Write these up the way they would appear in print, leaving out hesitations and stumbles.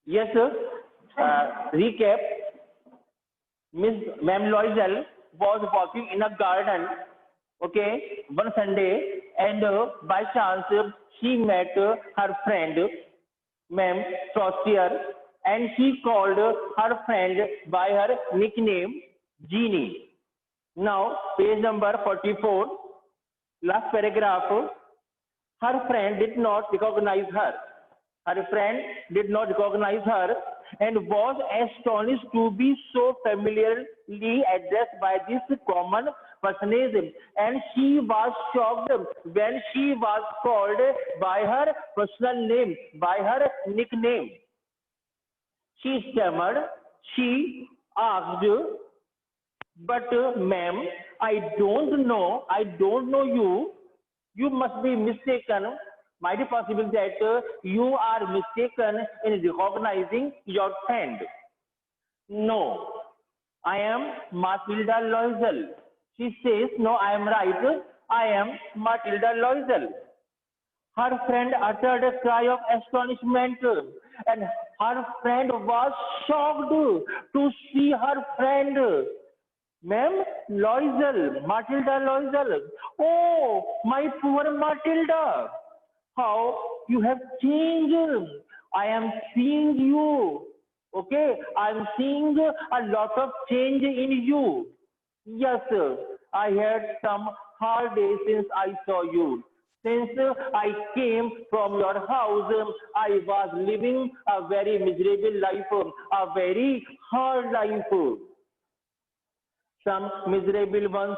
Yes, sir. Recap. Miss Ma'am Loisel was walking in a garden, okay, one Sunday, and by chance she met her friend, Ma'am Frostier, and she called her friend by her nickname, Jeannie. Now, page number 44, last paragraph. Her friend did not recognize her. Her friend did not recognize her and was astonished to be so familiarly addressed by this common personage. And she was shocked when she was called by her personal name, by her nickname. She stammered. She asked, but ma'am, I don't know you. You must be mistaken. Might be possible that you are mistaken in recognizing your friend. No, I am Matilda Loisel. She says, no, I am right. I am Matilda Loisel. Her friend uttered a cry of astonishment, and her friend was shocked to see her friend. Ma'am, Loisel, Matilda Loisel. Oh, my poor Matilda. How you have changed. I am seeing you. Okay, I am seeing a lot of change in you. Yes, sir. I had some hard days since I saw you. Since I came from your house, I was living a very miserable life, a very hard life, some miserable ones,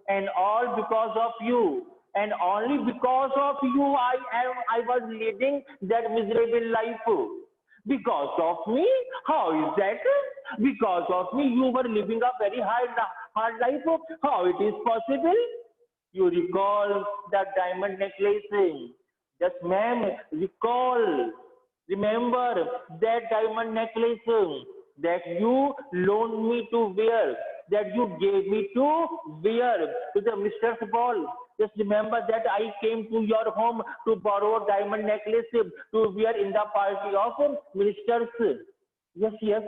and all because of you. And only because of you, I was leading that miserable life. Because of me? How is that? Because of me, you were living a very hard life. How it is possible? You recall that diamond necklace? Yes, ma'am, recall. Remember that diamond necklace that you loaned me to wear, that you gave me to wear to the Mister's ball. Just remember that I came to your home to borrow diamond necklace to wear in the party of ministers. Yes, yes,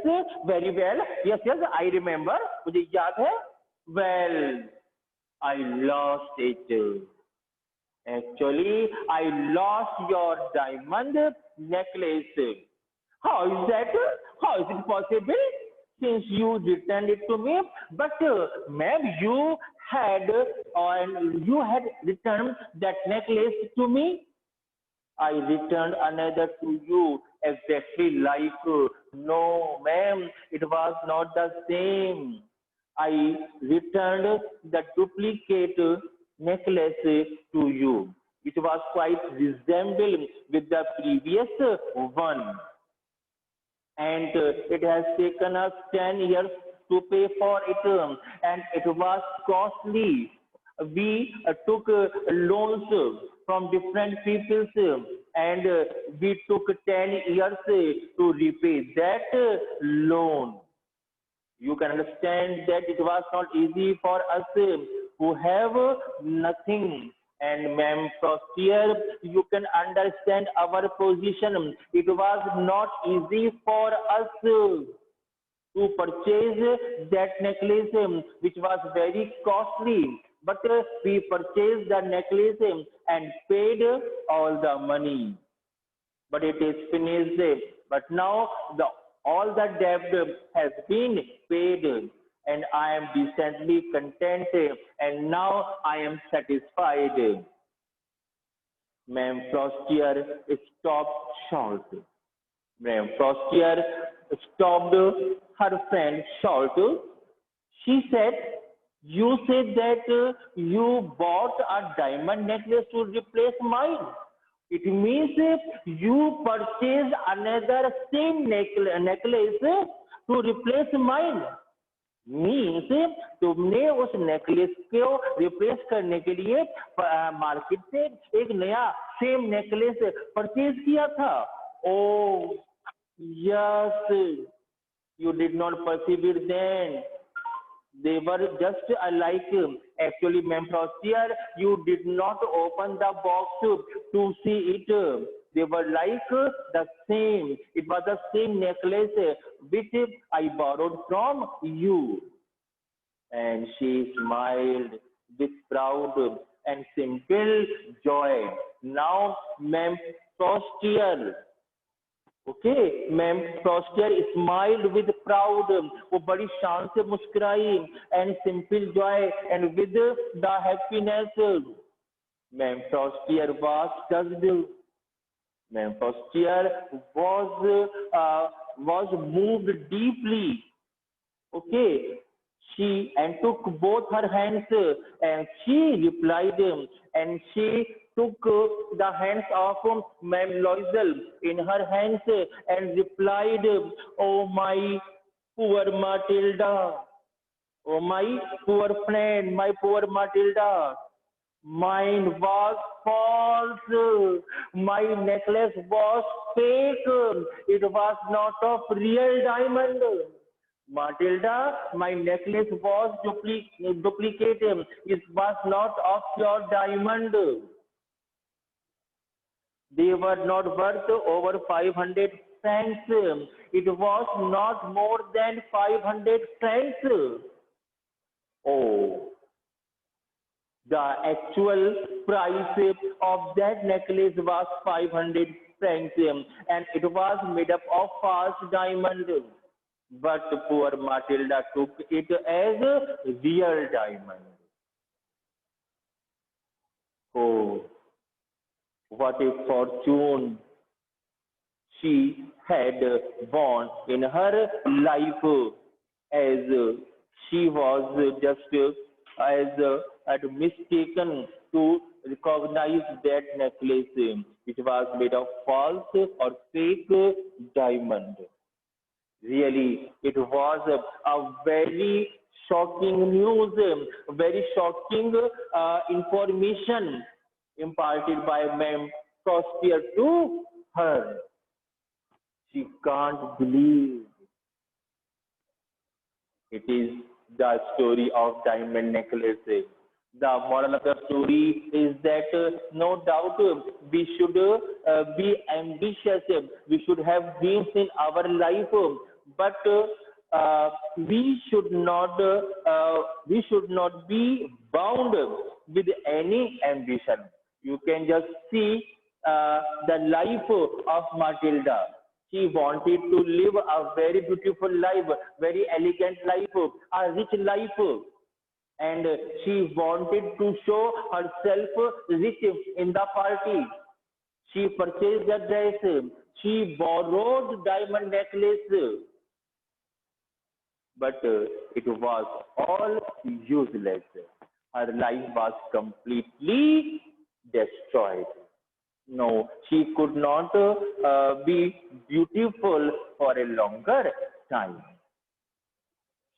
very well. Yes, yes, I remember. मुझे याद है. Well, I lost it. Actually, I lost your diamond necklace. How is that? How is it possible? Since you returned it to me, but ma'am, you had returned that necklace to me. I returned another to you exactly like no, ma'am, it was not the same. I returned the duplicate necklace to you. It was quite resembled with the previous one, and it has taken us 10 years to pay for it, and it was costly. We took loans from different peoples, and we took 10 years to repay that loan. You can understand that it was not easy for us who have nothing. And ma'am Frostier, you can understand our position. It was not easy for us to purchase that necklace, which was very costly. But we purchased the necklace and paid all the money, but it is finished. But now the all the debt has been paid, and I am decently content, and now I am satisfied. Ma'am Frostier stopped short. Ma'am Frostier stopped her friend short. She said, you said that you bought a diamond necklace to replace mine. It means you purchased another same necklace to replace mine. Means तुमने उस necklace को replace करने के लिए market से एक नया same necklace purchase किया था. ओ yes, you did not persevere then. They were just alike. Actually, Ma'am Frostier, you did not open the box to see it. They were like the same. It was the same necklace which I borrowed from you. And she smiled with proud and simple joy. Now, ma'am Frostier, okay, ma'am Frostier smiled with proud, वो बड़ी शान से मुस्कुराई and simple joy and with the happiness. Ma'am Frostier was touched. Ma'am Frostier was moved deeply. Okay, she and took both her hands and she replied and she took the hands of Ma'am Loisel in her hands and replied, "Oh my poor Matilda, oh my poor friend, my poor Matilda. Mine was false. My necklace was fake. It was not of real diamond. Matilda, my necklace was duplicate. It was not of your diamond. They were not worth over 500 francs. It was not more than 500 francs. Oh, the actual price of that necklace was 500 francs and it was made up of false diamond. But poor Matilda took it as a real diamond. Oh, what a fortune she had born in her life as she was just had mistaken to recognize that necklace. It was made of false or fake diamond. Really, it was a very shocking news, very shocking information imparted by Ma'am Frostier to her. She can't believe it is the story of diamond necklace. The moral of the story is that no doubt we should be ambitious. We should have dreams in our life, but we should not be bound with any ambition. You can just see the life of Matilda. She wanted to live a very beautiful life, very elegant life, a rich life, and she wanted to show herself rich in the party. She purchased the dress. She borrowed diamond necklace, but it was all useless. Her life was completely destroyed. No, she could not be beautiful for a longer time.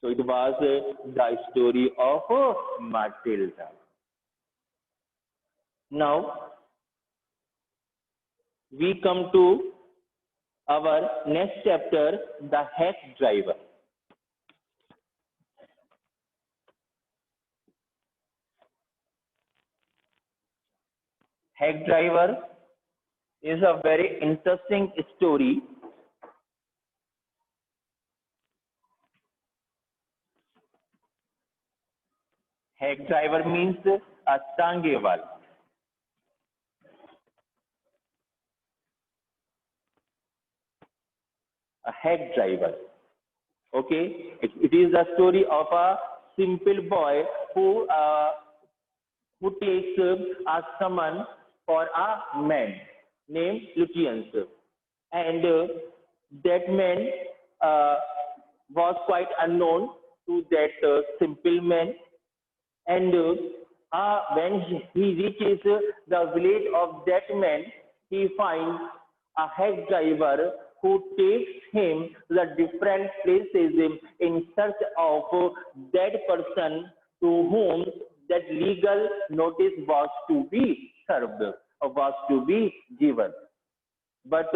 So it was the story of Matilda. Now we come to our next chapter, the hack driver. Hack driver is a very interesting story. Hack driver means a tangewal. A hack driver. Okay, it is the story of a simple boy who takes a summon for a man named Lucius. And that man uh, was quite unknown to that simple man. And when he reaches the village of that man, he finds a hack driver who takes him to the different places in search of that person to whom that legal notice was to be served or was to be given. But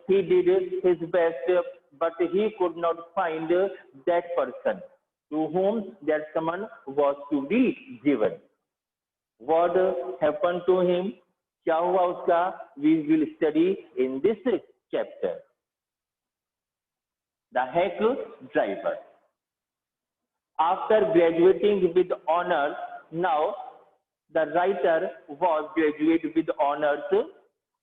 he did his best, but he could not find that person to whom that summon was to be given. What happened to him? क्या हुआ उसका? We will study in this chapter. The hack driver. After graduating with honors, now the writer was graduated with honors.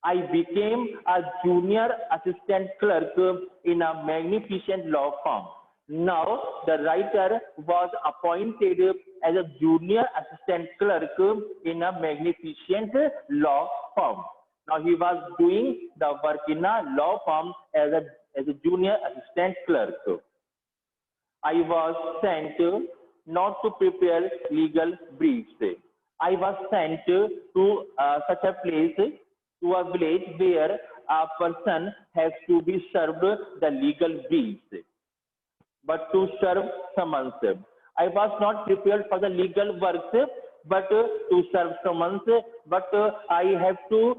I became a junior assistant clerk in a magnificent law firm. Now the writer was appointed as a junior assistant clerk in a magnificent law firm. Now he was doing the work in a law firm as a junior assistant clerk. I was sent not to prepare legal briefs. I was sent to such a place, to a village where a person has to be served the legal briefs, but to serve summons. I was not prepared for the legal works, but to serve summons, but I have to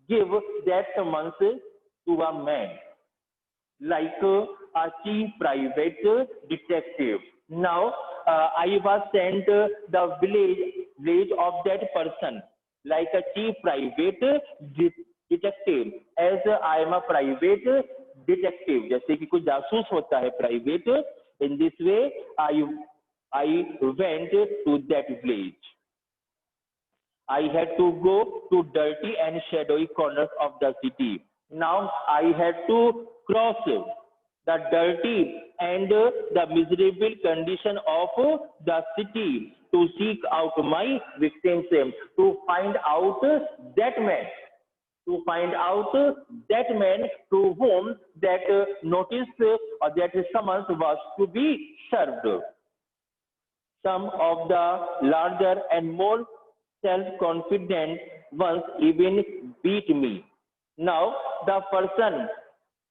give that summons to a man, like a chief private detective. Now I was sent the village of that person, like a chief private detective, as I am a private detective. जैसे कि कोई जासूस होता है private. In this way, I went to that village. I had to go to dirty and shadowy corners of the city. Now I had to cross the dirty and the miserable condition of the city to seek out my victims, to find out that man, to whom that notice or that summons was to be served. Some of the larger and more self-confident ones even beat me. Now the person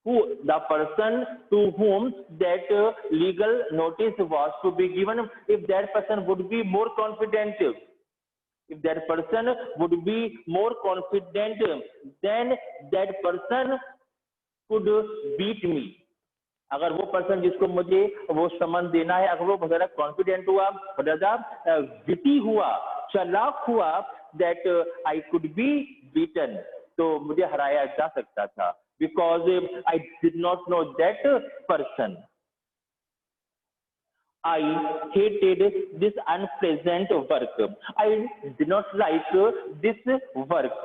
to whom that legal notice was to be given, if that person would be more confident, then that person could beat me. अगर वो person जिसको मुझे वो समन देना है, अगर वो बहुत ज्यादा कॉन्फिडेंट हुआ, बहुत ज्यादा विटी हुआ, चालाक हुआ, that I could be beaten, तो मुझे हराया जा सकता था, because I did not know that person. I hated this unpleasant work. I did not like this work.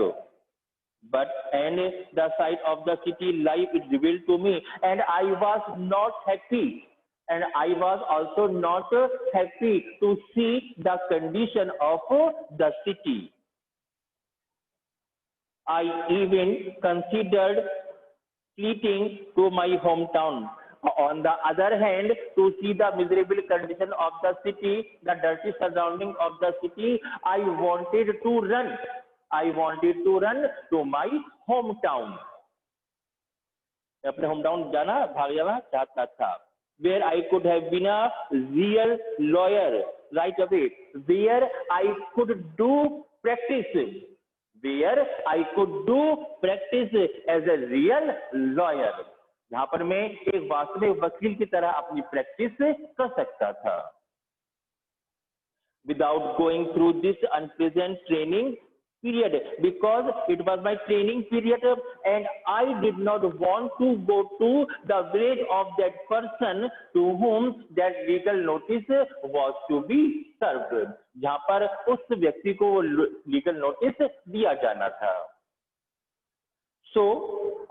But and the sight of the city life is revealed to me, and I was not happy. And I was also not happy to see the condition of the city. I even considered fleeing to my hometown. On the other hand, to see the miserable condition of the city, the dirty surrounding of the city, I wanted to run to my hometown. अपने hometown जाना, भाग जाना चाहता था. Where I could have been a real lawyer right away. Where I could do practice. As a real lawyer. जहाँ पर मैं एक वास्तविक वकील की तरह अपनी प्रैक्टिस कर सकता था. Without going through this unpleasant training period, because it was my training period and I did not want to go to the village of that person to whom that legal notice was to be served, जहाँ पर उस व्यक्ति को वो legal notice दिया जाना था. So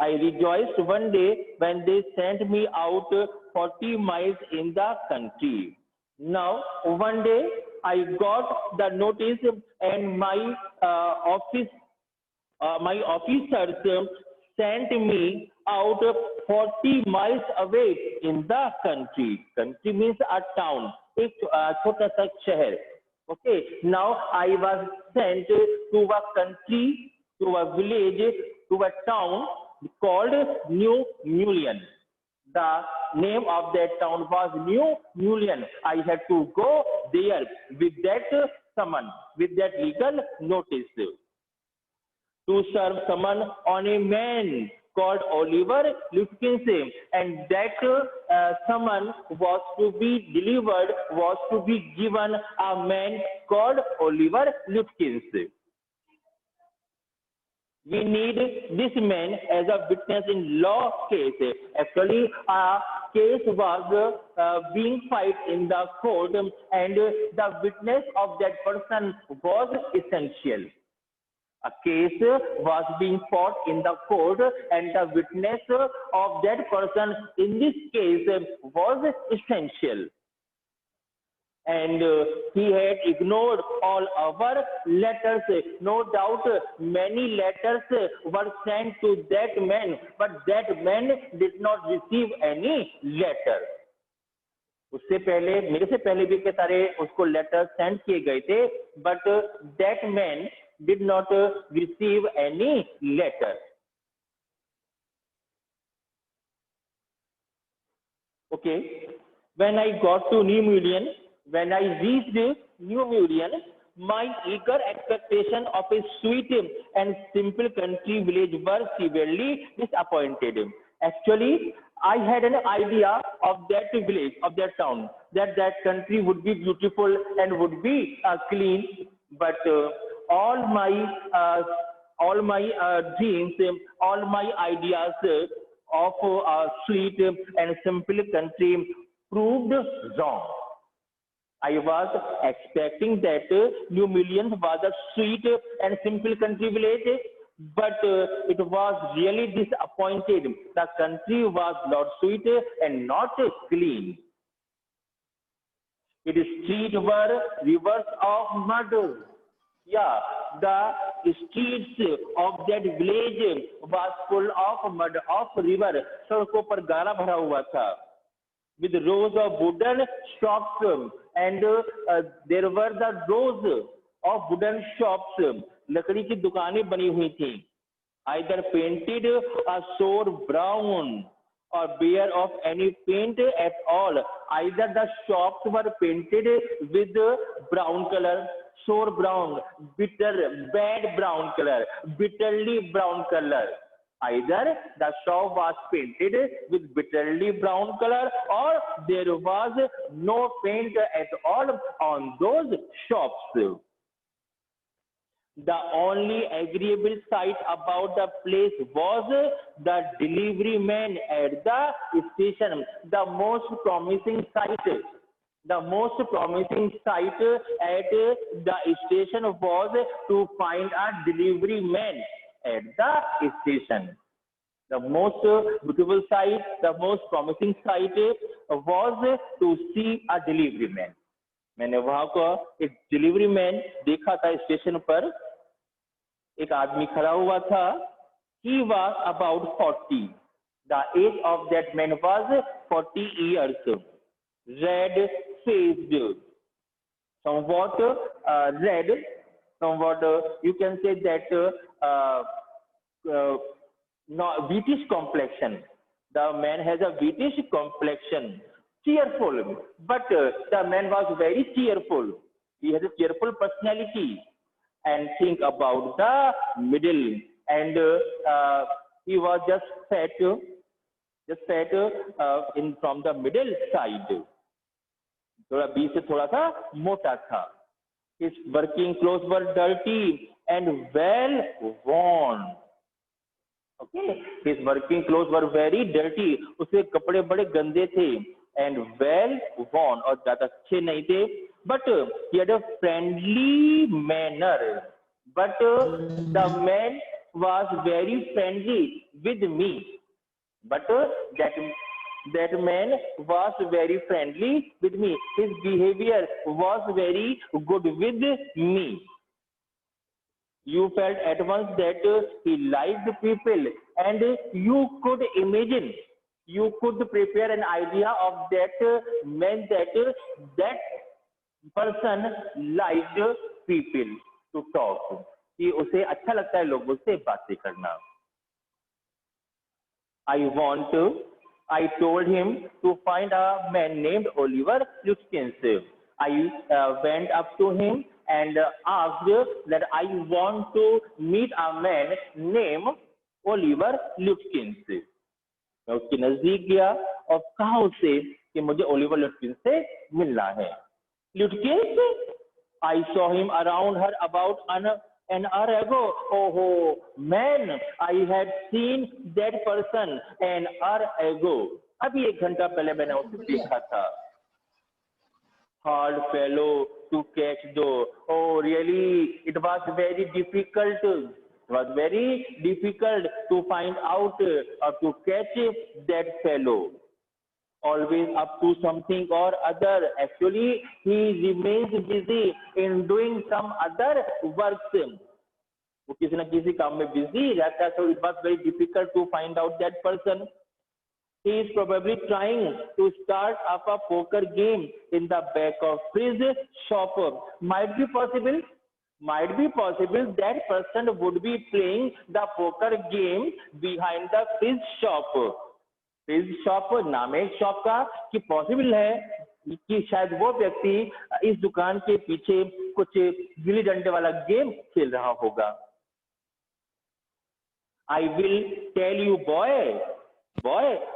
I rejoiced one day when they sent me out 40 miles in the country. Now one day I got the notice and my officers sent me out 40 miles away in the country. Country means a town, एक छोटा सा शहर. Okay, now I was sent to a country, to a village, to a town called New Mullion. The name of that town was New Mullion. I had to go there with that summon, with that legal notice, to serve summon on a man called Oliver Lutkins, and that summon was to be delivered, was to be given a man called Oliver Lutkins. We need this man as a witness in law case. Actually, a case was being fight in the court, and the witness of that person was essential. A case was being fought in the court, and the witness of that person in this case was essential. And he had ignored all our letters. No doubt, many letters were sent to that man, but that man did not receive any letter. उससे पहले मेरे से पहले भी के सारे उसको letter send किए गए थे, but that man did not receive any letter. Okay, when I got to New Million, when I reached New Million, my eager expectation of a sweet and simple country village were severely disappointed. Actually, I had an idea of that village, of that town, that that country would be beautiful and would be clean, but all my uh, dreams, all my ideas of a sweet and simple country proved wrong. I was expecting that New Millions was a sweet and simple country village, but it was really disappointed. The country was not sweet and not clean. Its streets were rivers of mud. Yeah, the streets of that village was full of mud, of river. सड़कों पर गारा भरा हुआ था. With rows of wooden shops, and there were the rows of wooden shops. लकड़ी की दुकानें बनी हुई थी. Either painted a sour brown or bare of any paint at all. Either the shops were painted with brown color, sour brown, bitter, bad brown color, bitterly brown color. Either the shop was painted with bitterly brown color, or there was no paint at all on those shops. The only agreeable sight about the place was the delivery man at the station. The most promising sight, the most promising sight at the station was to find a delivery man at the station. The most beautiful sight, the most promising sight was to see a delivery man. मैंने वहां को एक delivery man देखा था station पर. एक आदमी खड़ा हुआ था. He was about 40. The age of that man was 40 years. Red faced, somewhat red, somewhat you can say that no, wheatish complexion. The man has a wheatish complexion. Cheerful, but the man was very cheerful. He has a cheerful personality. And think about the middle, and he was just fat in from the middle side. थोड़ा बीच से थोड़ा सा मोटा था. His working clothes were dirty and well worn. Okay, his working clothes were very dirty. उसके कपड़े बड़े गंदे थे. And well worn, और ज्यादा अच्छे नहीं थे. But he had a friendly manner. But the man was very friendly with me. But that man was very friendly with me. His behavior was very good with me. You felt at once that he liked people, and you could imagine, you could prepare an idea of that man, that person liked people to talk. कि उसे अच्छा लगता है लोगों से बातें करना. I told him to find a man named Oliver Lutkins. I went up to him and asked that I want to meet a man named Oliver Lutkins. मैं उसके नजदीक गया और कहा उसे कि मुझे ओलिवर लुटकिंस से मिलना है. Lutkins, I saw him around her about an An hour ago, oh man, I had seen that person an hour ago. अभी 1 घंटा पहले मैंने उसे देखा था. Hard fellow to catch though. Oh, really? It was very difficult. It was very difficult to find out or to catch that fellow. Always up to something or other. Actually, he remains busy in doing some other works. वो किसी न किसी काम में busy रहता है. So it was very difficult to find out that person. He is probably trying to start up a poker game in the back of his shop. Might be possible. Might be possible that person would be playing the poker game behind the his shop. His shop नाम है shop का कि possible है कि शायद वो व्यक्ति इस दुकान के पीछे कुछ गिल्ली डंडे वाला गेम खेल रहा होगा. I will tell you, boy,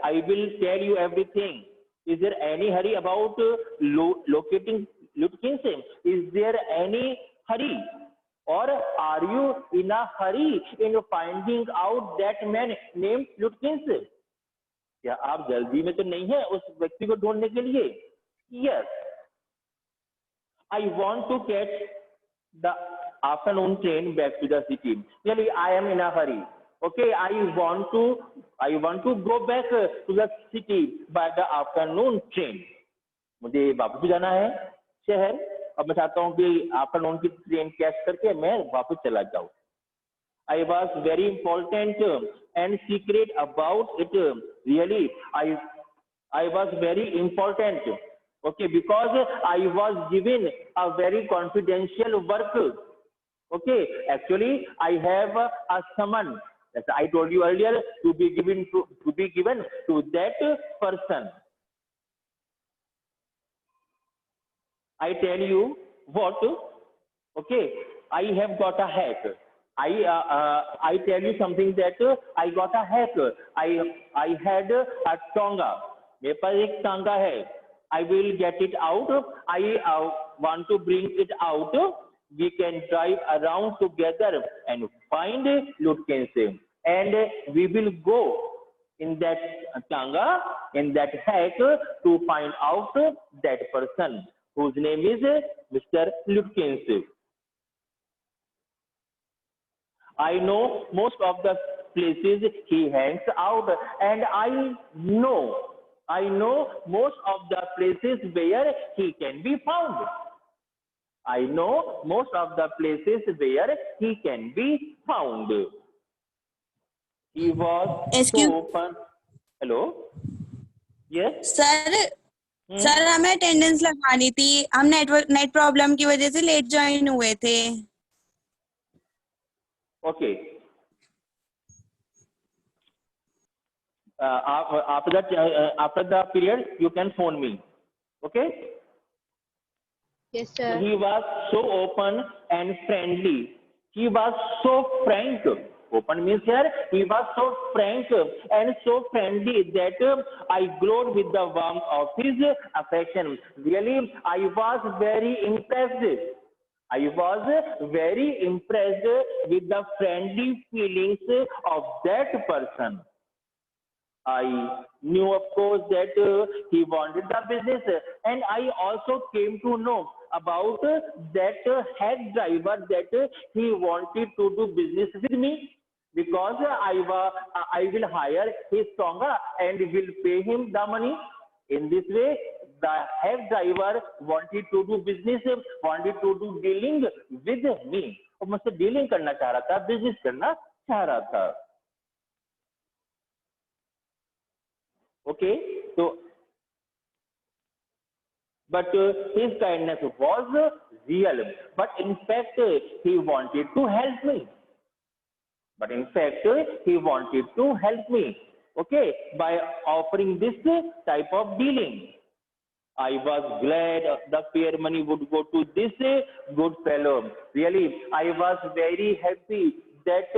I will tell you everything. Is there any hurry about locating Lutkins? Is there any hurry? Or are you in a hurry in finding out that man named Lutkins? क्या आप जल्दी में तो नहीं है उस व्यक्ति को ढूंढने के लिए? Yes. I want to catch the afternoon train back to the city. Really, I am in a hurry. Okay, I want to go back to the city by the afternoon train. मुझे वापस जाना है शहर और मैं चाहता हूँ कि आफ्टरनून की ट्रेन कैच करके मैं वापस चला जाऊँ. I was very important and secret about it. Really, I was very important. Okay, because I was given a very confidential work. Okay, actually, I have a summon. As I told you earlier, to be given to that person. I tell you what. Okay, I have got a hack. I tell you something that I got a hack. I had a tonga. मेरे पास एक टांगा है. I will get it out. I want to bring it out. We can drive around together and find Lutkins. And we will go in that tanga, in that hack, to find out that person whose name is Mr. Lutkins. I know most of the places he hangs out, and I know most of the places where he can be found. I know most of the places where he can be found. He was so open. Hello? Yes? Sir हमें attendance लगानी थी. हम net problem की वजह से late join हुए थे. Okay. After the period, you can phone me. Okay? Yes, sir. He was so open and friendly. He was so frank. Open means here, he was so frank and so friendly that I glowed with the warmth of his affection. Really, I was very impressed. I was very impressed with the friendly feelings of that person. I knew, of course, that he wanted the business, and I also came to know about that hack driver that he wanted to do business with me, because I will hire his tonga and will pay him the money. In this way, the hack driver wanted to do business, wanted to do dealing with me. और मुझसे dealing करना चाह रहा था, business करना चाह रहा था. Okay, so but his kindness was real. But in fact, he wanted to help me. Okay, by offering this type of dealing. I was glad the fair money would go to this good fellow. Really, I was very happy that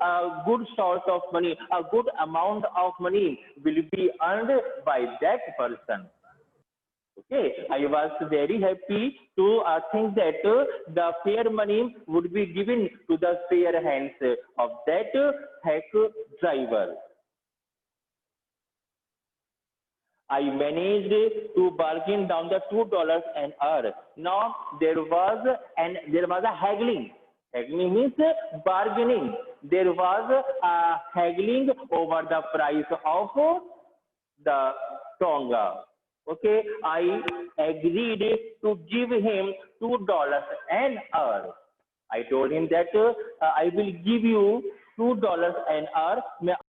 a good sort of money, a good amount of money will be earned by that person. Okay, I was very happy to think that the fair money would be given to the fair hands of that hack driver. I managed to bargain down the $2 an hour. Now there was a haggling. Haggling means bargaining. There was a haggling over the price of the Tonga. Okay, I agreed to give him $2 an hour. I told him that I will give you $2 an hour. मैं